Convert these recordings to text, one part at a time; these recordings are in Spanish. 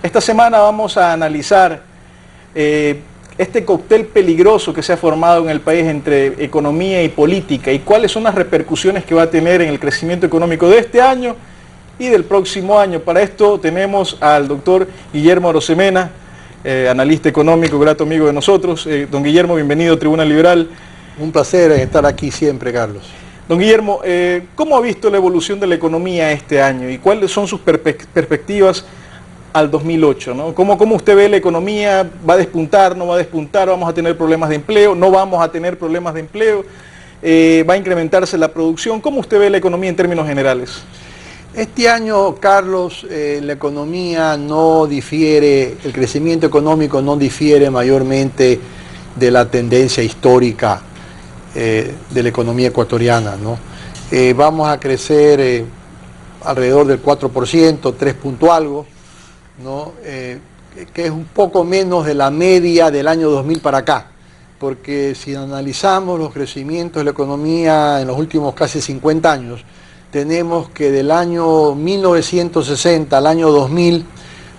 Esta semana vamos a analizar este cóctel peligroso que se ha formado en el país entre economía y política y cuáles son las repercusiones que va a tener en el crecimiento económico de este año y del próximo año. Para esto tenemos al doctor Guillermo Arosemena, analista económico, grato amigo de nosotros. Don Guillermo, bienvenido a Tribuna Liberal. Un placer estar aquí siempre, Carlos. Don Guillermo, ¿cómo ha visto la evolución de la economía este año y cuáles son sus perspectivas al 2008, ¿no? ¿Cómo usted ve la economía? ¿Va a despuntar, no va a despuntar? ¿Vamos a tener problemas de empleo? ¿No vamos a tener problemas de empleo? ¿Va a incrementarse la producción? ¿Cómo usted ve la economía en términos generales? Este año, Carlos, la economía no difiere, el crecimiento económico no difiere mayormente de la tendencia histórica de la economía ecuatoriana, ¿no? Vamos a crecer alrededor del 4%, 3 punto algo, ¿no? Que es un poco menos de la media del año 2000 para acá, porque si analizamos los crecimientos de la economía en los últimos casi 50 años, tenemos que del año 1960 al año 2000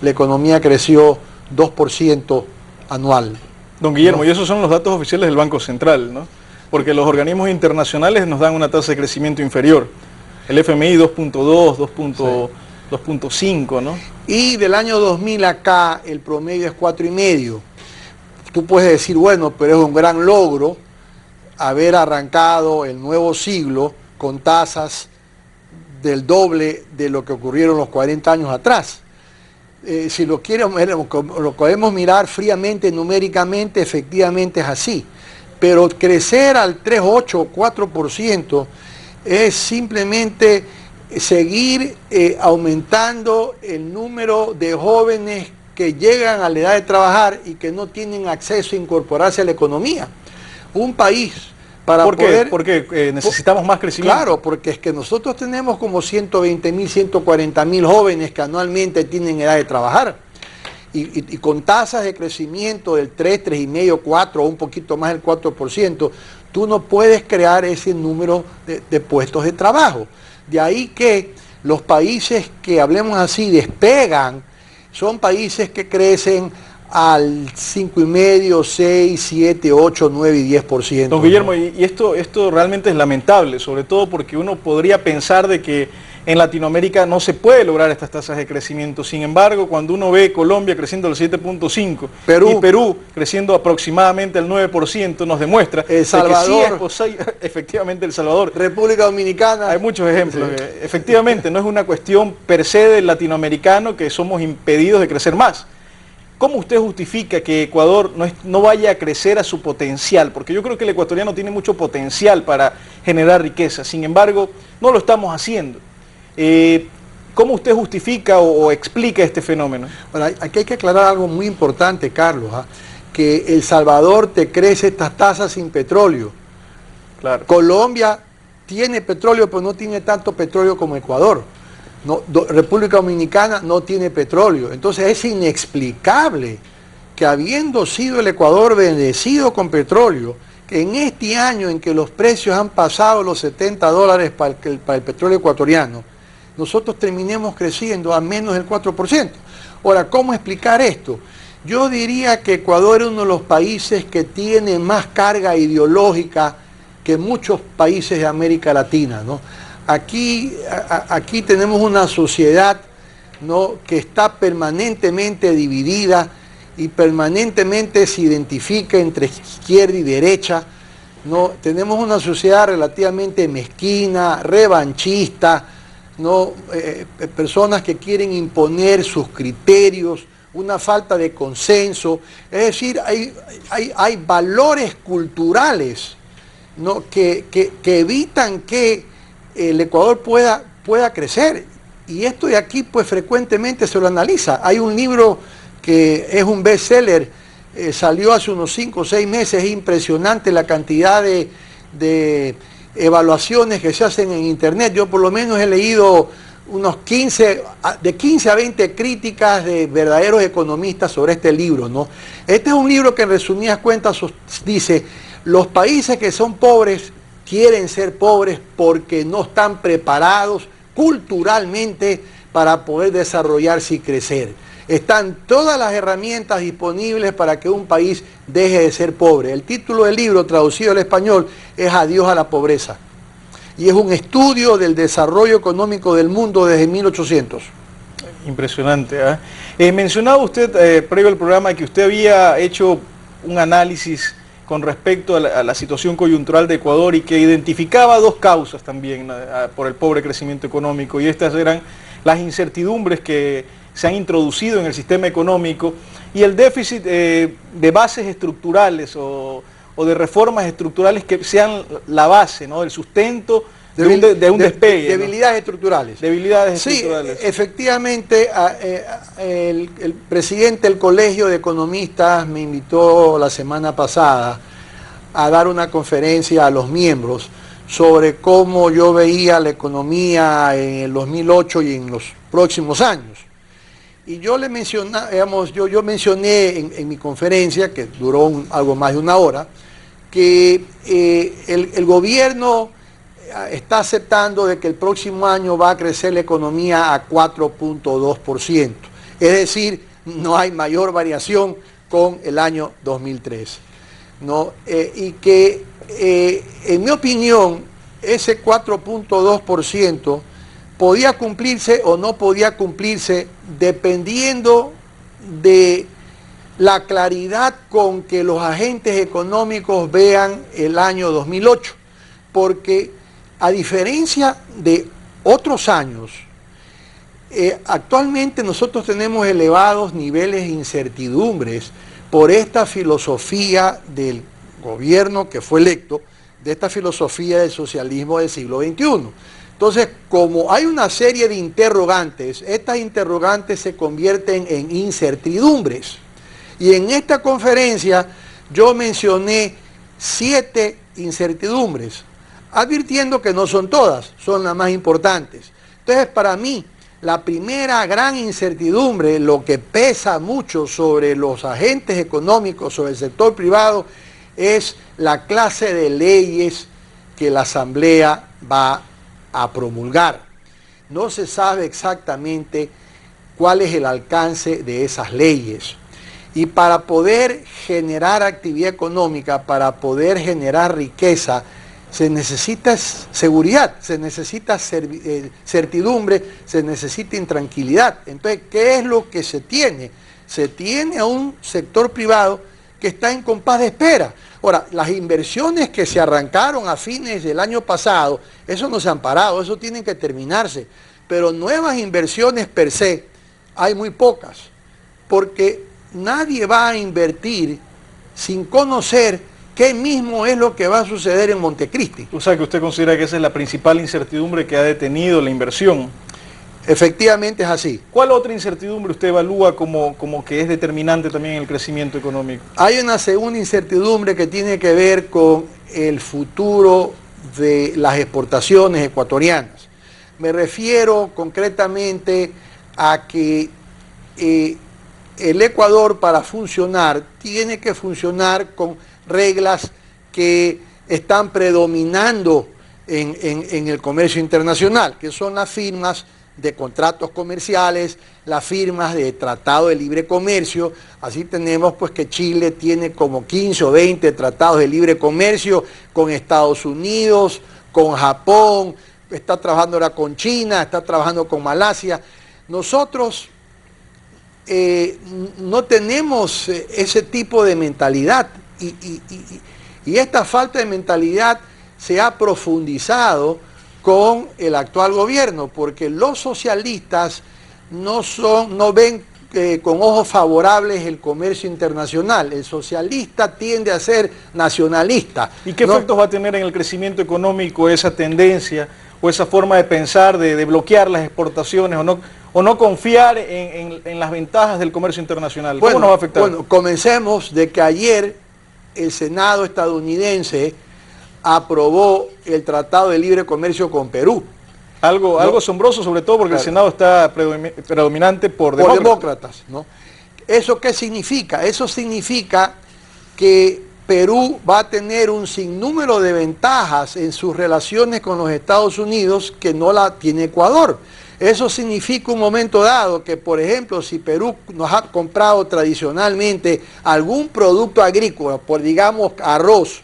la economía creció 2% anual. Don Guillermo, y esos son los datos oficiales del Banco Central, ¿no? Porque los organismos internacionales nos dan una tasa de crecimiento inferior. El FMI 2.2, 2.5, ¿no? Y del año 2000 acá el promedio es 4,5. Tú puedes decir, bueno, pero es un gran logro haber arrancado el nuevo siglo con tasas del doble de lo que ocurrieron los 40 años atrás. Si lo podemos mirar fríamente, numéricamente, efectivamente es así. Pero crecer al 3,8, 4% es simplemente seguir aumentando el número de jóvenes que llegan a la edad de trabajar y que no tienen acceso a incorporarse a la economía. Un país para poder... Porque necesitamos más crecimiento. Claro, porque es que nosotros tenemos como 120.000, 140.000 jóvenes que anualmente tienen edad de trabajar. Y con tasas de crecimiento del 3, 3,5, 4 o un poquito más del 4%, tú no puedes crear ese número de puestos de trabajo. De ahí que los países que, hablemos así, despegan, son países que crecen al 5,5, 6, 7, 8, 9 y 10%. Don Guillermo, ¿no? y esto realmente es lamentable, sobre todo porque uno podría pensar de que en Latinoamérica no se puede lograr estas tasas de crecimiento. Sin embargo, cuando uno ve Colombia creciendo al 7.5 y Perú creciendo aproximadamente al 9%, nos demuestra El Salvador, que sí es efectivamente El Salvador. República Dominicana. Hay muchos ejemplos. Sí. Efectivamente, no es una cuestión per se del latinoamericano que somos impedidos de crecer más. ¿Cómo usted justifica que Ecuador no vaya a crecer a su potencial? Porque yo creo que el ecuatoriano tiene mucho potencial para generar riqueza. Sin embargo, no lo estamos haciendo. ¿Cómo usted justifica o explica este fenómeno? Bueno, aquí hay que aclarar algo muy importante, Carlos, que El Salvador te crece estas tasas sin petróleo. Claro. Colombia tiene petróleo, pero no tiene tanto petróleo como Ecuador. República Dominicana no tiene petróleo. Entonces es inexplicable que, habiendo sido el Ecuador bendecido con petróleo, que en este año en que los precios han pasado los $70 para el petróleo ecuatoriano, nosotros terminemos creciendo a menos del 4%. Ahora, ¿cómo explicar esto? Yo diría que Ecuador es uno de los países que tiene más carga ideológica que muchos países de América Latina, ¿no? Aquí tenemos una sociedad, ¿no?, que está permanentemente dividida y permanentemente se identifica entre izquierda y derecha, ¿no? Tenemos una sociedad relativamente mezquina, revanchista, ¿no? Personas que quieren imponer sus criterios, una falta de consenso. Es decir, hay valores culturales, ¿no?, que evitan que el Ecuador pueda crecer. Y esto de aquí pues frecuentemente se lo analiza. Hay un libro que es un bestseller, salió hace unos 5 o 6 meses, es impresionante la cantidad de evaluaciones que se hacen en internet. Yo por lo menos he leído unos 15 a 20 críticas de verdaderos economistas sobre este libro, ¿no? Este es un libro que en resumidas cuentas dice: los países que son pobres quieren ser pobres porque no están preparados culturalmente para poder desarrollarse y crecer. Están todas las herramientas disponibles para que un país deje de ser pobre. El título del libro, traducido al español, es Adiós a la pobreza. Y es un estudio del desarrollo económico del mundo desde 1800. Impresionante, ¿eh? Mencionaba usted, previo al programa, que usted había hecho un análisis con respecto a la situación coyuntural de Ecuador y que identificaba dos causas también por el pobre crecimiento económico, y estas eran las incertidumbres que se han introducido en el sistema económico y el déficit de bases estructurales o de reformas estructurales que sean la base, ¿no?, del sustento de un despegue. Debilidades estructurales. Debilidades sí, estructurales. Efectivamente, el presidente del Colegio de Economistas me invitó la semana pasada a dar una conferencia a los miembros sobre cómo yo veía la economía en el 2008 y en los próximos años. Y yo le mencioné, yo mencioné en mi conferencia, que duró algo más de una hora, que el gobierno está aceptando de que el próximo año va a crecer la economía a 4.2%. Es decir, no hay mayor variación con el año 2003. ¿No? Y que, en mi opinión, ese 4.2% podía cumplirse o no podía cumplirse dependiendo de la claridad con que los agentes económicos vean el año 2008. Porque a diferencia de otros años, actualmente nosotros tenemos elevados niveles de incertidumbres por esta filosofía del gobierno que fue electo, de esta filosofía del socialismo del siglo XXI. Entonces, como hay una serie de interrogantes, estas interrogantes se convierten en incertidumbres. Y en esta conferencia yo mencioné 7 incertidumbres, advirtiendo que no son todas, son las más importantes. Entonces, para mí, la primera gran incertidumbre, lo que pesa mucho sobre los agentes económicos, sobre el sector privado, es la clase de leyes que la Asamblea va a promulgar. No se sabe exactamente cuál es el alcance de esas leyes. Y para poder generar actividad económica, para poder generar riqueza, se necesita seguridad, se necesita certidumbre, se necesita intranquilidad. Entonces, ¿qué es lo que se tiene? Se tiene a un sector privado que está en compás de espera. Ahora, las inversiones que se arrancaron a fines del año pasado, eso no se han parado, eso tiene que terminarse. Pero nuevas inversiones per se, hay muy pocas, porque nadie va a invertir sin conocer qué mismo es lo que va a suceder en Montecristi. O sea, que usted considera que esa es la principal incertidumbre que ha detenido la inversión. Efectivamente es así. ¿Cuál otra incertidumbre usted evalúa como que es determinante también en el crecimiento económico? Hay una segunda incertidumbre que tiene que ver con el futuro de las exportaciones ecuatorianas. Me refiero concretamente a que el Ecuador, para funcionar, tiene que funcionar con reglas que están predominando en el comercio internacional, que son las firmas de contratos comerciales, las firmas de tratado de libre comercio. Así tenemos pues que Chile tiene como 15 o 20 tratados de libre comercio con Estados Unidos, con Japón, está trabajando ahora con China, está trabajando con Malasia. Nosotros no tenemos ese tipo de mentalidad y esta falta de mentalidad se ha profundizado con el actual gobierno, porque los socialistas no ven con ojos favorables el comercio internacional. El socialista tiende a ser nacionalista. ¿Y qué efectos va a tener en el crecimiento económico esa tendencia o esa forma de pensar de bloquear las exportaciones o no confiar en las ventajas del comercio internacional? ¿Cómo nos va a afectar? Bueno, comencemos de que ayer el Senado estadounidense aprobó el Tratado de Libre Comercio con Perú. Algo asombroso, sobre todo porque el Senado está predominante por demócratas. ¿No? ¿Eso qué significa? Eso significa que Perú va a tener un sinnúmero de ventajas en sus relaciones con los Estados Unidos que no la tiene Ecuador. Eso significa un momento dado que, por ejemplo, si Perú nos ha comprado tradicionalmente algún producto agrícola, por digamos arroz,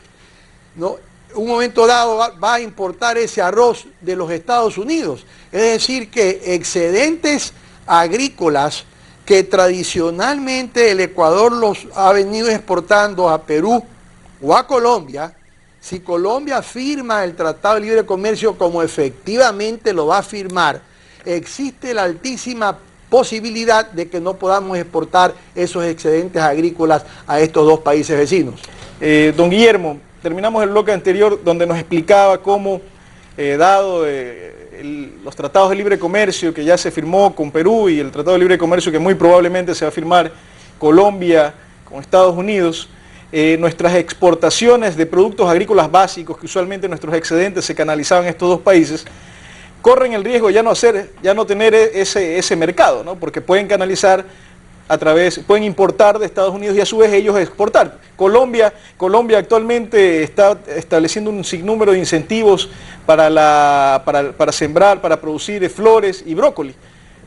¿no? Un momento dado va a importar ese arroz de los Estados Unidos. Es decir, que excedentes agrícolas que tradicionalmente el Ecuador los ha venido exportando a Perú o a Colombia, si Colombia firma el Tratado de Libre Comercio como efectivamente lo va a firmar, existe la altísima posibilidad de que no podamos exportar esos excedentes agrícolas a estos dos países vecinos. Don Guillermo, terminamos el bloque anterior donde nos explicaba cómo, dado los tratados de libre comercio que ya se firmó con Perú y el tratado de libre comercio que muy probablemente se va a firmar Colombia con Estados Unidos, nuestras exportaciones de productos agrícolas básicos, que usualmente nuestros excedentes se canalizaban en estos dos países, corren el riesgo de ya no tener ese mercado, ¿no? Porque pueden canalizar pueden importar de Estados Unidos y a su vez ellos exportar. Colombia actualmente está estableciendo un sinnúmero de incentivos para sembrar, para producir flores y brócoli,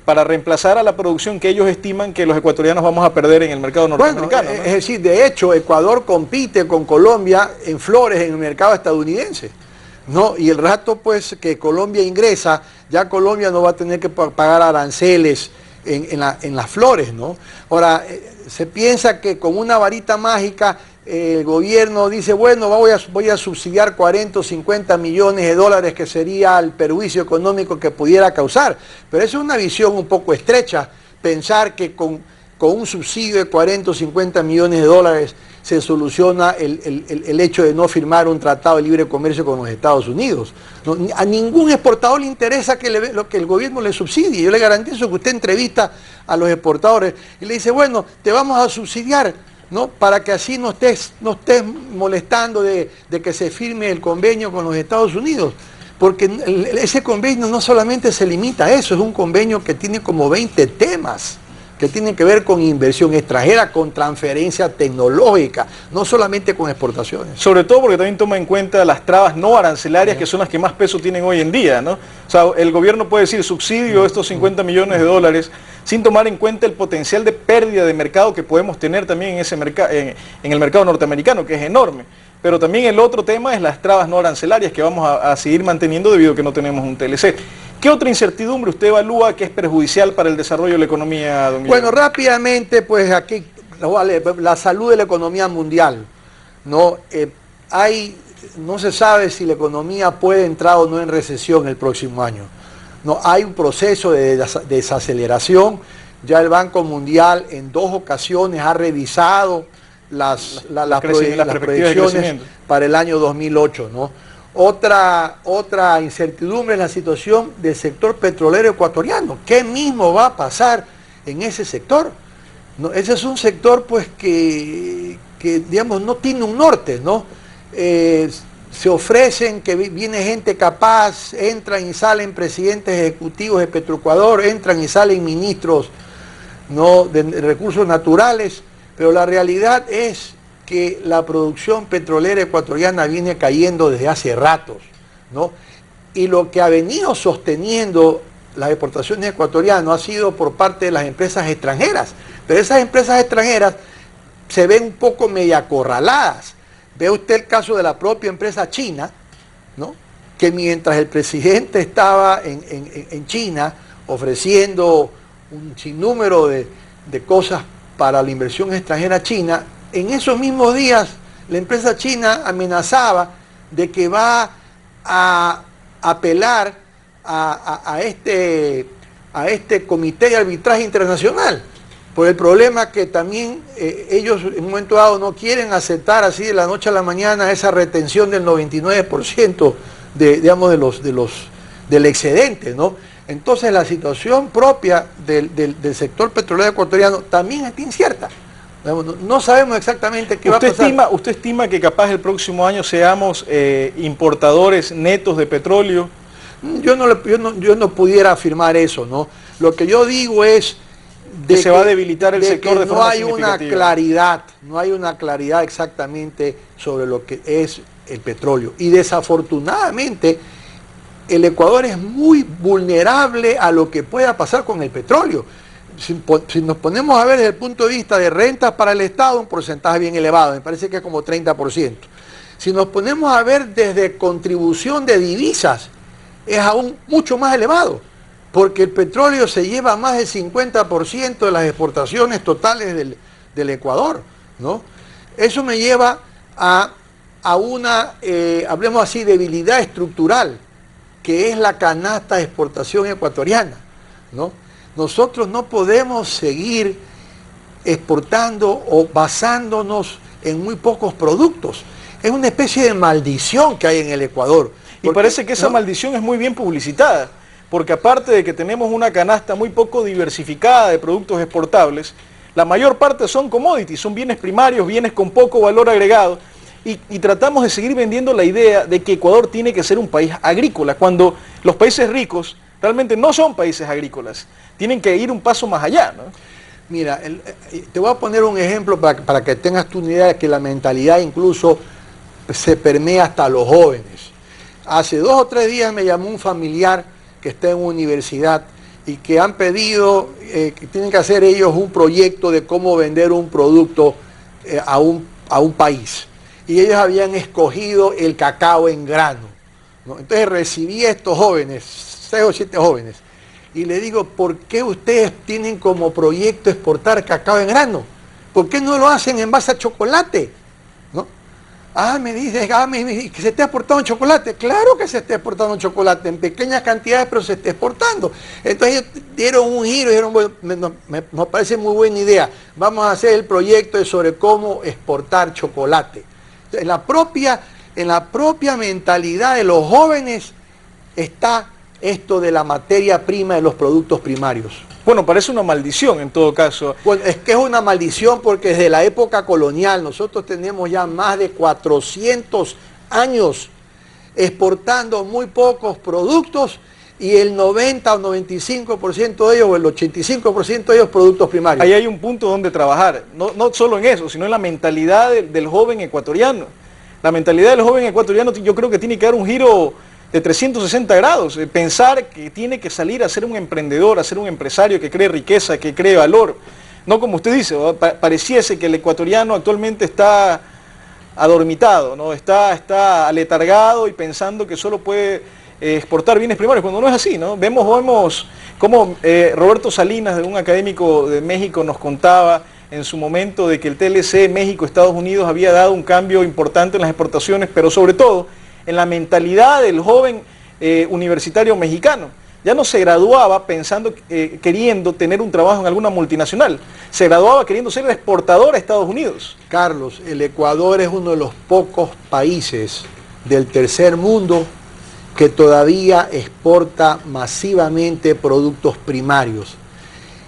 para reemplazar a la producción que ellos estiman que los ecuatorianos vamos a perder en el mercado norteamericano. Bueno, ¿no? Es decir, de hecho, Ecuador compite con Colombia en flores en el mercado estadounidense, ¿no? Y el rato pues que Colombia ingresa, ya Colombia no va a tener que pagar aranceles en las flores, ¿no? Ahora, se piensa que con una varita mágica el gobierno dice, bueno, voy a subsidiar 40 o 50 millones de dólares, que sería el perjuicio económico que pudiera causar. Pero eso es una visión un poco estrecha, pensar que con un subsidio de 40 o 50 millones de dólares se soluciona el hecho de no firmar un tratado de libre comercio con los Estados Unidos. No, a ningún exportador le interesa que el gobierno le subsidie. Yo le garantizo que usted entrevista a los exportadores y le dice, bueno, te vamos a subsidiar, ¿no? Para que así no estés molestando de que se firme el convenio con los Estados Unidos. Porque ese convenio no solamente se limita a eso, es un convenio que tiene como 20 temas que tienen que ver con inversión extranjera, con transferencia tecnológica, no solamente con exportaciones. Sobre todo porque también toma en cuenta las trabas no arancelarias, que son las que más peso tienen hoy en día, ¿no? O sea, el gobierno puede decir subsidio estos 50 millones de dólares sin tomar en cuenta el potencial de pérdida de mercado que podemos tener también en el mercado norteamericano, que es enorme. Pero también el otro tema es las trabas no arancelarias que vamos a seguir manteniendo debido a que no tenemos un TLC. ¿Qué otra incertidumbre usted evalúa que es perjudicial para el desarrollo de la economía, don Guillermo? Bueno, rápidamente, pues aquí, la salud de la economía mundial, ¿no? No se sabe si la economía puede entrar o no en recesión el próximo año. No, hay un proceso de desaceleración. Ya el Banco Mundial en 2 ocasiones ha revisado las proyecciones para el año 2008, ¿no? Otra incertidumbre es la situación del sector petrolero ecuatoriano. ¿Qué mismo va a pasar en ese sector? ¿No? Ese es un sector pues que digamos no tiene un norte, ¿no? Se ofrecen que viene gente capaz, entran y salen presidentes ejecutivos de Petroecuador, entran y salen ministros, ¿no?, de recursos naturales, pero la realidad es que la producción petrolera ecuatoriana viene cayendo desde hace ratos, ¿no? Y lo que ha venido sosteniendo las exportaciones ecuatorianas ha sido por parte de las empresas extranjeras, pero esas empresas extranjeras se ven un poco medio acorraladas. Ve usted el caso de la propia empresa china, ¿no?, que mientras el presidente estaba en China ofreciendo un sinnúmero de cosas para la inversión extranjera china, en esos mismos días la empresa china amenazaba de que va a apelar a este comité de arbitraje internacional por el problema que también ellos en un momento dado no quieren aceptar así de la noche a la mañana esa retención del 99% del excedente, ¿no? Entonces la situación propia del sector petrolero ecuatoriano también está incierta. No sabemos exactamente qué va a pasar. ¿Usted estima que capaz el próximo año seamos importadores netos de petróleo? Yo no pudiera afirmar eso, ¿no? Lo que yo digo es que se va a debilitar el sector de forma significativa. No hay una claridad exactamente sobre lo que es el petróleo. Y desafortunadamente el Ecuador es muy vulnerable a lo que pueda pasar con el petróleo. Si nos ponemos a ver desde el punto de vista de rentas para el Estado, un porcentaje bien elevado, me parece que es como 30%. Si nos ponemos a ver desde contribución de divisas, es aún mucho más elevado, porque el petróleo se lleva más del 50% de las exportaciones totales del Ecuador, ¿no? Eso me lleva a una, hablemos así, debilidad estructural, que es la canasta de exportación ecuatoriana, ¿no? Nosotros no podemos seguir exportando o basándonos en muy pocos productos. Es una especie de maldición que hay en el Ecuador. Y parece que esa maldición es muy bien publicitada, porque aparte de que tenemos una canasta muy poco diversificada de productos exportables, la mayor parte son commodities, son bienes primarios, bienes con poco valor agregado, y tratamos de seguir vendiendo la idea de que Ecuador tiene que ser un país agrícola, cuando los países ricos realmente no son países agrícolas, tienen que ir un paso más allá, ¿no? Mira, te voy a poner un ejemplo para que tengas tu idea de que la mentalidad incluso se permea hasta los jóvenes. Hace 2 o 3 días me llamó un familiar que está en una universidad y que han pedido, que tienen que hacer ellos un proyecto de cómo vender un producto a un país. Y ellos habían escogido el cacao en grano, ¿no? Entonces recibí a estos jóvenes, 6 o 7 jóvenes, y le digo, ¿por qué ustedes tienen como proyecto exportar cacao en grano? ¿Por qué no lo hacen en base a chocolate? ¿No? Me dice, que se está exportando chocolate. Claro que se está exportando chocolate, en pequeñas cantidades, pero se está exportando. Entonces ellos dieron un giro y dijeron, bueno, nos parece muy buena idea, vamos a hacer el proyecto sobre cómo exportar chocolate. En la propia mentalidad de los jóvenes está esto de la materia prima de los productos primarios. Bueno, parece una maldición en todo caso. Bueno, es que es una maldición porque desde la época colonial nosotros tenemos ya más de 400 años exportando muy pocos productos y el 90 o 95% de ellos, o el 85% de ellos productos primarios. Ahí hay un punto donde trabajar, no solo en eso, sino en la mentalidad del joven ecuatoriano. La mentalidad del joven ecuatoriano yo creo que tiene que dar un giro de 360 grados, pensar que tiene que salir a ser un emprendedor, a ser un empresario que cree riqueza, que cree valor. No como usted dice, pareciese que el ecuatoriano actualmente está adormitado, ¿no? Está aletargado y pensando que solo puede exportar bienes primarios, cuando no es así, ¿no? Vemos cómo Roberto Salinas, un académico de México, nos contaba en su momento de que el TLC México-Estados Unidos había dado un cambio importante en las exportaciones, pero sobre todo en la mentalidad del joven universitario mexicano. Ya no se graduaba pensando, queriendo tener un trabajo en alguna multinacional, se graduaba queriendo ser el exportador a Estados Unidos. Carlos, el Ecuador es uno de los pocos países del tercer mundo que todavía exporta masivamente productos primarios.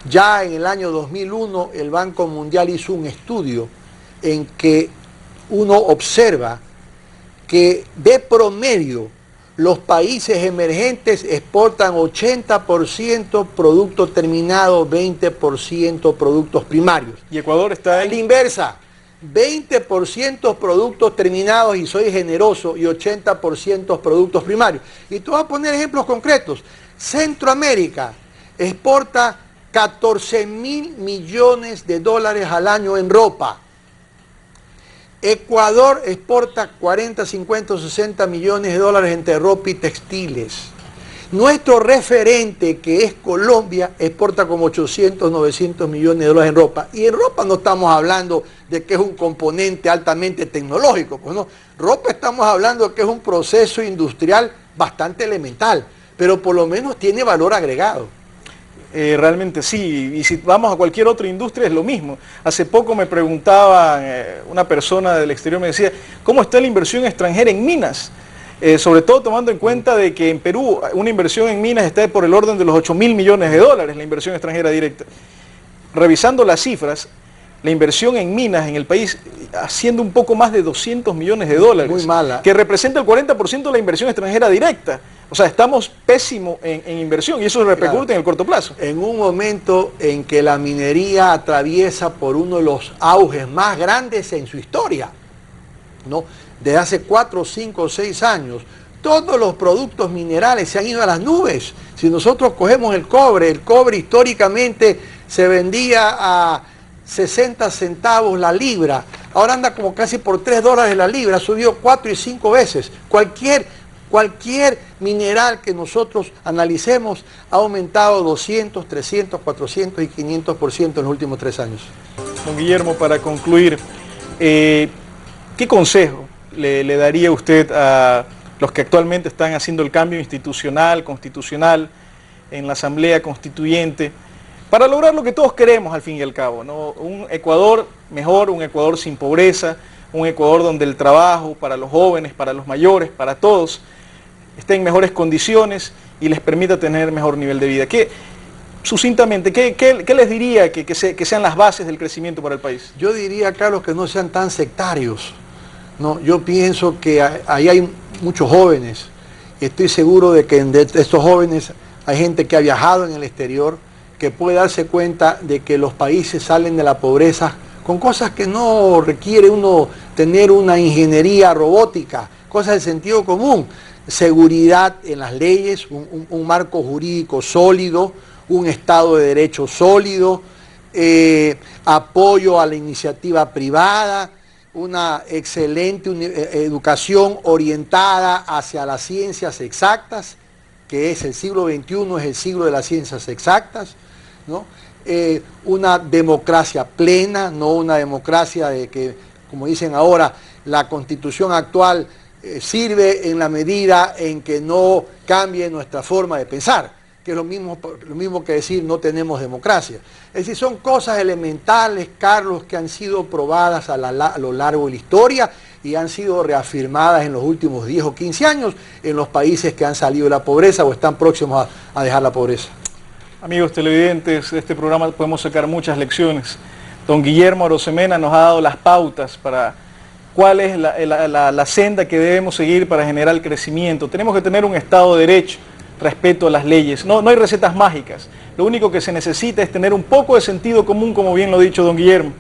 Ya en el año 2001 el Banco Mundial hizo un estudio en que uno observa que de promedio los países emergentes exportan 80% productos terminados, 20% productos primarios. Y Ecuador está en la inversa, 20% productos terminados, y soy generoso, y 80% productos primarios. Y te voy a poner ejemplos concretos. Centroamérica exporta 14.000 millones de dólares al año en ropa. Ecuador exporta 40, 50, 60 millones de dólares entre ropa y textiles. Nuestro referente, que es Colombia, exporta como 800, 900 millones de dólares en ropa. Y en ropa no estamos hablando de que es un componente altamente tecnológico, pues no. Ropa estamos hablando de que es un proceso industrial bastante elemental, pero por lo menos tiene valor agregado. Realmente sí, y si vamos a cualquier otra industria es lo mismo. Hace poco me preguntaba una persona del exterior, me decía, ¿cómo está la inversión extranjera en minas? Sobre todo tomando en cuenta de que en Perú una inversión en minas está por el orden de los 8.000 millones de dólares, la inversión extranjera directa. Revisando las cifras, la inversión en minas en el país haciendo un poco más de 200 millones de dólares. Muy mala. Que representa el 40% de la inversión extranjera directa. O sea, estamos pésimos en inversión y eso repercute en el corto plazo. En un momento en que la minería atraviesa por uno de los auges más grandes en su historia, ¿no? De hace 4, 5, 6 años, todos los productos minerales se han ido a las nubes. Si nosotros cogemos el cobre históricamente se vendía a 60 centavos la libra, ahora anda como casi por $3 la libra, subió 4 y 5 veces. Cualquier mineral que nosotros analicemos ha aumentado 200, 300, 400 y 500% en los últimos 3 años. Don Guillermo, para concluir, ¿qué consejo le daría usted a los que actualmente están haciendo el cambio institucional, constitucional, en la Asamblea Constituyente, para lograr lo que todos queremos al fin y al cabo, ¿no? Un Ecuador mejor, un Ecuador sin pobreza, un Ecuador donde el trabajo para los jóvenes, para los mayores, para todos, esté en mejores condiciones y les permita tener mejor nivel de vida? Sucintamente, ¿qué les diría que sean las bases del crecimiento para el país? Yo diría, Carlos, que no sean tan sectarios. No, yo pienso que ahí hay muchos jóvenes. Estoy seguro de que de estos jóvenes hay gente que ha viajado en el exterior, que puede darse cuenta de que los países salen de la pobreza con cosas que no requiere uno tener una ingeniería robótica, cosas de sentido común. Seguridad en las leyes, un marco jurídico sólido, un Estado de Derecho sólido, apoyo a la iniciativa privada, una excelente educación orientada hacia las ciencias exactas, que es el siglo XXI, es el siglo de las ciencias exactas, ¿no? Una democracia plena, no una democracia de que, como dicen ahora, la Constitución actual sirve en la medida en que no cambie nuestra forma de pensar, que es lo mismo que decir no tenemos democracia. Es decir, son cosas elementales, Carlos, que han sido probadas a lo largo de la historia y han sido reafirmadas en los últimos 10 o 15 años en los países que han salido de la pobreza o están próximos a dejar la pobreza. Amigos televidentes, de este programa podemos sacar muchas lecciones. Don Guillermo Arosemena nos ha dado las pautas para cuál es la senda que debemos seguir para generar el crecimiento. Tenemos que tener un Estado de Derecho, respeto a las leyes. No hay recetas mágicas. Lo único que se necesita es tener un poco de sentido común, como bien lo ha dicho don Guillermo.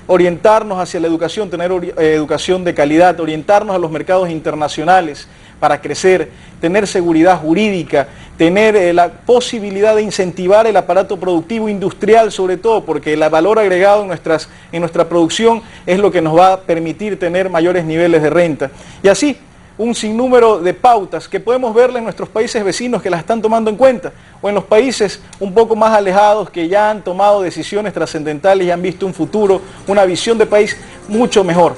Orientarnos hacia la educación, tener educación de calidad, orientarnos a los mercados internacionales para crecer, tener seguridad jurídica, tener la posibilidad de incentivar el aparato productivo industrial sobre todo, porque el valor agregado en nuestra producción es lo que nos va a permitir tener mayores niveles de renta. Y así, un sinnúmero de pautas que podemos verle en nuestros países vecinos que las están tomando en cuenta, o en los países un poco más alejados que ya han tomado decisiones trascendentales y han visto un futuro, una visión de país mucho mejor.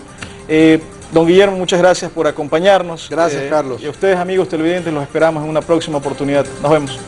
Don Guillermo, muchas gracias por acompañarnos. Gracias, Carlos. Y a ustedes, amigos televidentes, los esperamos en una próxima oportunidad. Nos vemos.